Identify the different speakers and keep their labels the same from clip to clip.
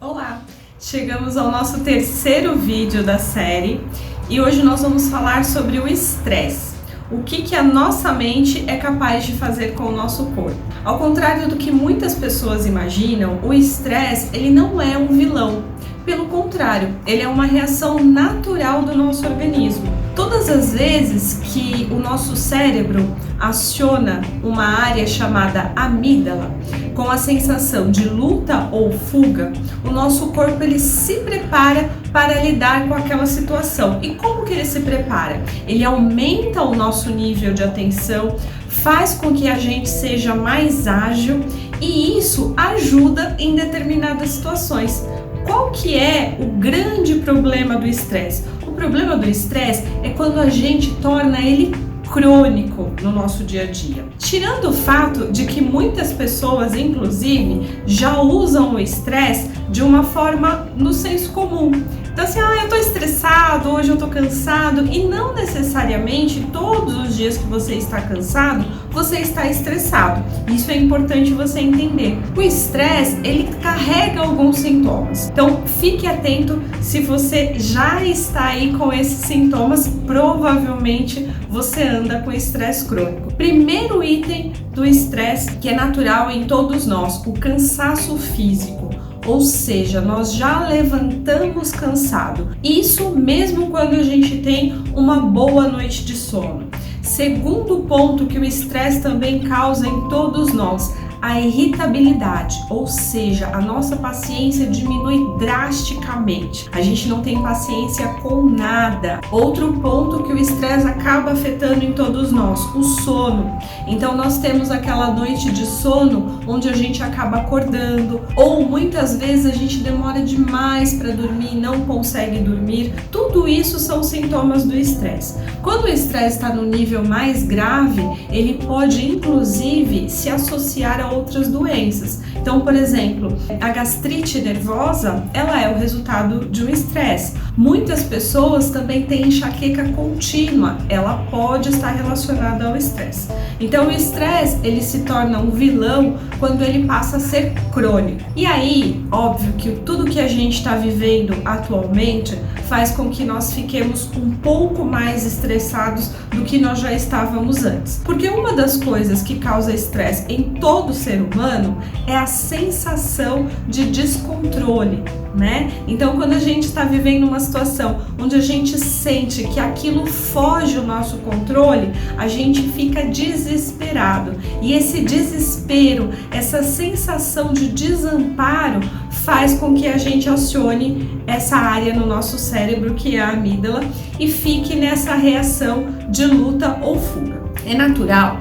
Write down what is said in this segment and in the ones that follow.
Speaker 1: Olá! Chegamos ao nosso terceiro vídeo da série e hoje nós vamos falar sobre o estresse. O que a nossa mente é capaz de fazer com o nosso corpo. Ao contrário do que muitas pessoas imaginam, o estresse ele não é um vilão. Pelo contrário, ele é uma reação natural do nosso organismo. Todas as vezes que o nosso cérebro aciona uma área chamada amígdala, com a sensação de luta ou fuga, o nosso corpo ele se prepara para lidar com aquela situação. E como que ele se prepara? Ele aumenta o nosso nível de atenção, faz com que a gente seja mais ágil e isso ajuda em determinadas situações. Qual que é o grande problema do estresse? O problema do estresse é quando a gente torna ele crônico no nosso dia a dia. Tirando o fato de que muitas pessoas, inclusive, já usam o estresse de uma forma no senso comum. Então assim, eu tô estressado, hoje eu tô cansado, e não necessariamente todos os dias que você está cansado, você está estressado. Isso é importante você entender. O estresse, ele carrega alguns sintomas. Então fique atento, se você já está aí com esses sintomas, provavelmente você anda com estresse crônico. Primeiro item do estresse, que é natural em todos nós, o cansaço físico. Ou seja, nós já levantamos cansado. Isso mesmo quando a gente tem uma boa noite de sono. Segundo ponto que o estresse também causa em todos nós, a irritabilidade, ou seja, a nossa paciência diminui drasticamente. A gente não tem paciência com nada. Outro ponto que o estresse acaba afetando em todos nós, o sono. Então nós temos aquela noite de sono onde a gente acaba acordando, ou muitas vezes a gente demora demais para dormir, não consegue dormir. Tudo isso são sintomas do estresse. Quando o estresse está no nível mais grave, ele pode inclusive se associar a outras doenças. Então, por exemplo, a gastrite nervosa, ela é o resultado de um estresse. Muitas pessoas também têm enxaqueca contínua, ela pode estar relacionada ao estresse. Então, o estresse, ele se torna um vilão quando ele passa a ser crônico. E aí, óbvio que tudo que a gente está vivendo atualmente faz com que nós fiquemos um pouco mais estressados do que nós já estávamos antes. Porque uma das coisas que causa estresse em todo ser humano é a sensação de descontrole, né? Então, quando a gente está vivendo uma situação onde a gente sente que aquilo foge do nosso controle, a gente fica desesperado. E esse desespero, essa sensação de desamparo faz com que a gente acione essa área no nosso cérebro, que é a amígdala, e fique nessa reação de luta ou fuga. É natural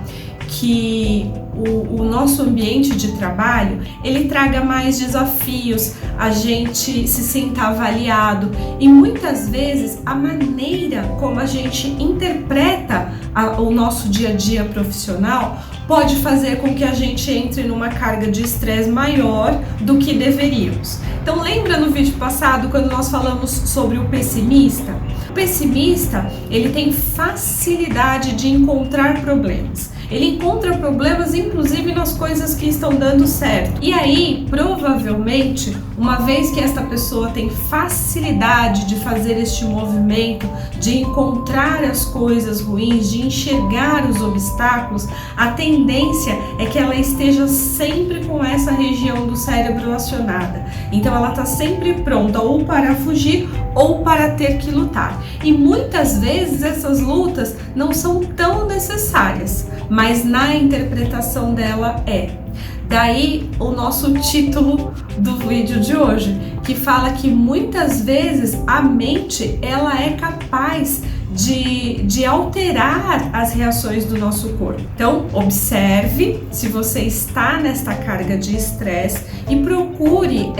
Speaker 1: que o nosso ambiente de trabalho, ele traga mais desafios, a gente se sinta avaliado e muitas vezes a maneira como a gente interpreta o nosso dia a dia profissional pode fazer com que a gente entre numa carga de estresse maior do que deveríamos. Então lembra no vídeo passado quando nós falamos sobre o pessimista? O pessimista, ele tem facilidade de encontrar problemas. Ele encontra problemas inclusive nas coisas que estão dando certo. E aí, provavelmente, uma vez que esta pessoa tem facilidade de fazer este movimento, de encontrar as coisas ruins, de enxergar os obstáculos, a tendência é que ela esteja sempre com essa região do cérebro acionada. Então ela está sempre pronta ou para fugir ou para ter que lutar. E muitas vezes essas lutas não são tão necessárias, mas na interpretação dela é. Daí o nosso título do vídeo de hoje, que fala que muitas vezes a mente ela é capaz de alterar as reações do nosso corpo. Então, observe se você está nesta carga de estresse e procure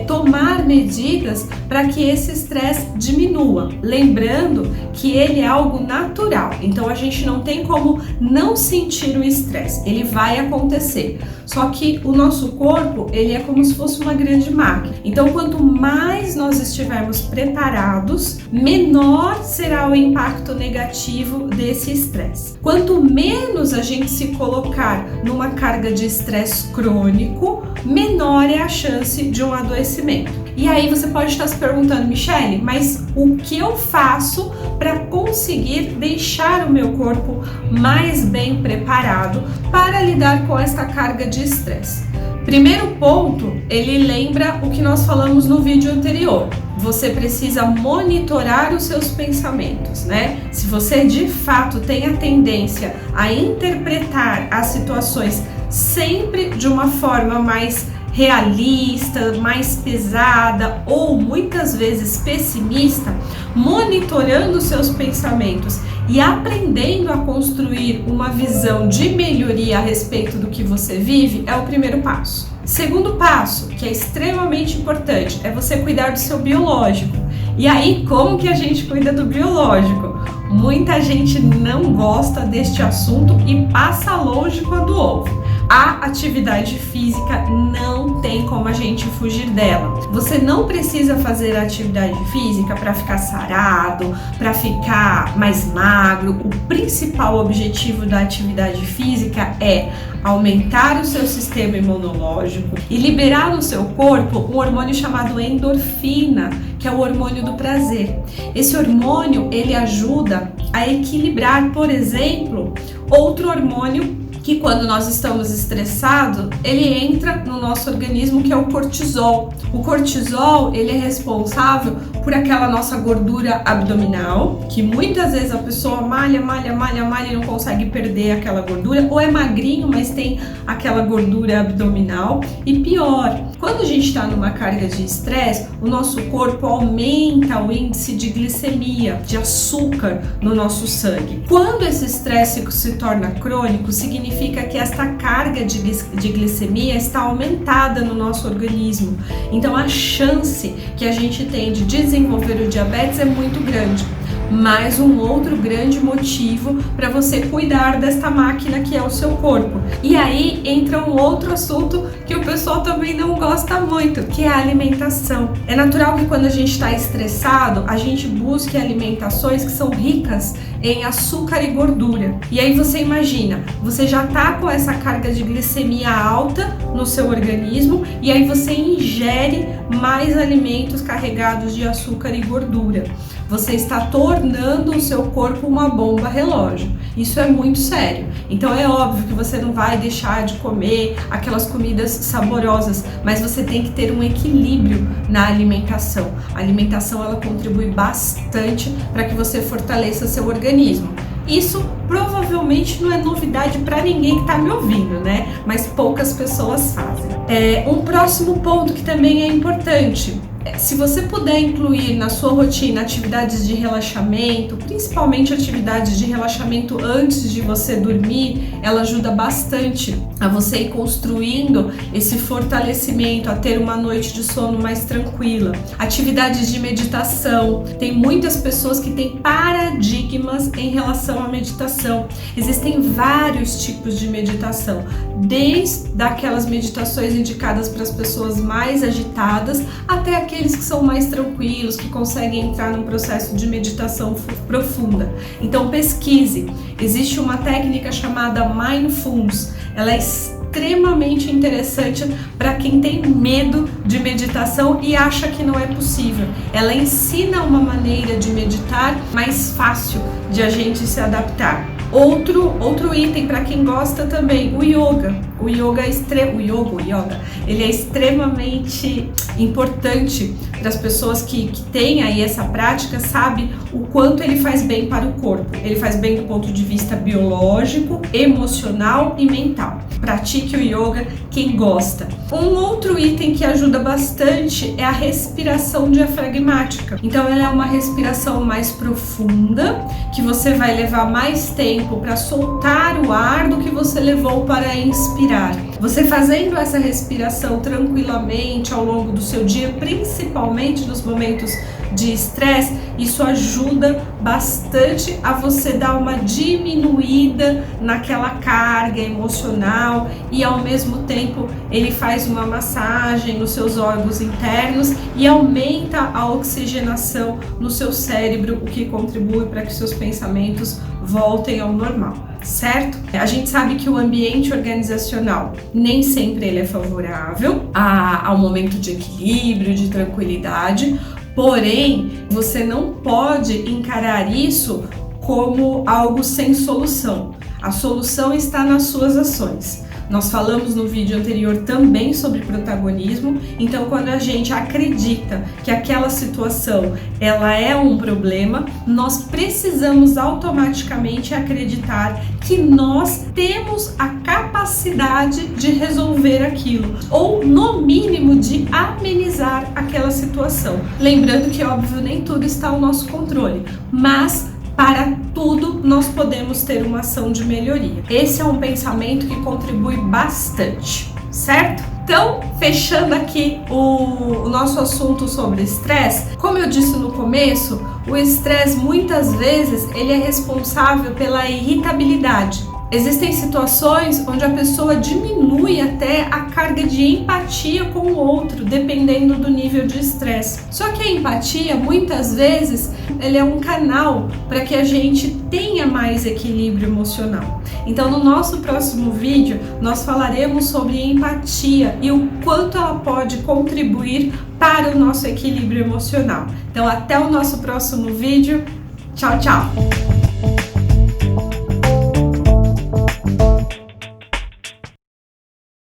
Speaker 1: tomar medidas para que esse estresse diminua. Lembrando que ele é algo natural, então a gente não tem como não sentir o estresse, ele vai acontecer. Só que o nosso corpo, ele é como se fosse uma grande máquina. Então, quanto mais nós estivermos preparados, menor será o impacto negativo desse estresse. Quanto menos a gente se colocar numa carga de estresse crônico, menor é a chance de um adoecimento. E aí você pode estar se perguntando, Michele, mas o que eu faço para conseguir deixar o meu corpo mais bem preparado para lidar com esta carga de estresse? Primeiro ponto, ele lembra o que nós falamos no vídeo anterior. Você precisa monitorar os seus pensamentos, né? Se você de fato tem a tendência a interpretar as situações sempre de uma forma mais realista, mais pesada ou muitas vezes pessimista, monitorando seus pensamentos e aprendendo a construir uma visão de melhoria a respeito do que você vive é o primeiro passo. Segundo passo, que é extremamente importante, é você cuidar do seu biológico. E aí, como que a gente cuida do biológico? Muita gente não gosta deste assunto e passa longe quando ouve. A atividade física não tem como a gente fugir dela. Você não precisa fazer atividade física para ficar sarado, para ficar mais magro. O principal objetivo da atividade física é aumentar o seu sistema imunológico e liberar no seu corpo um hormônio chamado endorfina, que é o hormônio do prazer. Esse hormônio, ele ajuda a equilibrar, por exemplo, outro hormônio que quando nós estamos estressados, ele entra no nosso organismo, que é o cortisol. O cortisol, ele é responsável por aquela nossa gordura abdominal, que muitas vezes a pessoa malha e não consegue perder aquela gordura, ou é magrinho, mas tem aquela gordura abdominal. E pior, quando a gente está numa carga de estresse, o nosso corpo aumenta o índice de glicemia, de açúcar no nosso sangue. Quando esse estresse se torna crônico, significa que esta carga de glicemia está aumentada no nosso organismo. Então a chance que a gente tem de desenvolver o diabetes é muito grande. Mais um outro grande motivo para você cuidar desta máquina que é o seu corpo. E aí entra um outro assunto que o pessoal também não gosta muito, que é a alimentação. É natural que quando a gente está estressado, a gente busque alimentações que são ricas em açúcar e gordura. E aí você imagina, você já tá com essa carga de glicemia alta no seu organismo e aí você ingere mais alimentos carregados de açúcar e gordura. Você está tornando o seu corpo uma bomba relógio. Isso é muito sério. Então é óbvio que você não vai deixar de comer aquelas comidas saborosas, mas você tem que ter um equilíbrio na alimentação. A alimentação, ela contribui bastante para que você fortaleça seu organismo. Isso provavelmente não é novidade para ninguém que está me ouvindo, né? Mas poucas pessoas fazem. Um próximo ponto que também é importante. Se você puder incluir na sua rotina atividades de relaxamento, principalmente atividades de relaxamento antes de você dormir, ela ajuda bastante a você ir construindo esse fortalecimento, a ter uma noite de sono mais tranquila. Atividades de meditação. Tem muitas pessoas que têm paradigmas em relação à meditação. Existem vários tipos de meditação, desde aquelas meditações indicadas para as pessoas mais agitadas até aqueles que são mais tranquilos, que conseguem entrar num processo de meditação profunda. Então pesquise. Existe uma técnica chamada Mindfulness. Ela é extremamente interessante para quem tem medo de meditação e acha que não é possível. Ela ensina uma maneira de meditar mais fácil de a gente se adaptar. Outro item para quem gosta também, o yoga. O yoga ele é extremamente importante para as pessoas que têm aí essa prática, sabe o quanto ele faz bem para o corpo. Ele faz bem do ponto de vista biológico, emocional e mental. Pratique o yoga quem gosta. Um outro item que ajuda bastante é a respiração diafragmática. Então ela é uma respiração mais profunda, que você vai levar mais tempo para soltar o ar do que você levou para inspirar. Você fazendo essa respiração tranquilamente ao longo do seu dia, principalmente nos momentos de estresse, isso ajuda bastante a você dar uma diminuída naquela carga emocional e ao mesmo tempo ele faz uma massagem nos seus órgãos internos e aumenta a oxigenação no seu cérebro, o que contribui para que seus pensamentos voltem ao normal, certo? A gente sabe que o ambiente organizacional Nem sempre ele é favorável ao momento de equilíbrio, de tranquilidade, porém, você não pode encarar isso como algo sem solução. A solução está nas suas ações. Nós falamos no vídeo anterior também sobre protagonismo, então quando a gente acredita que aquela situação ela é um problema, nós precisamos automaticamente acreditar que nós temos a capacidade de resolver aquilo, ou no mínimo de amenizar aquela situação. Lembrando que, óbvio, nem tudo está ao nosso controle, mas para tudo nós podemos ter uma ação de melhoria. Esse é um pensamento que contribui bastante, certo? Então, fechando aqui o nosso assunto sobre estresse, como eu disse no começo, o estresse muitas vezes ele é responsável pela irritabilidade. Existem situações onde a pessoa diminui até a carga de empatia com o outro, dependendo do nível de estresse. Só que a empatia, muitas vezes, ele é um canal para que a gente tenha mais equilíbrio emocional. Então, no nosso próximo vídeo, nós falaremos sobre empatia e o quanto ela pode contribuir para o nosso equilíbrio emocional. Então, até o nosso próximo vídeo. Tchau, tchau!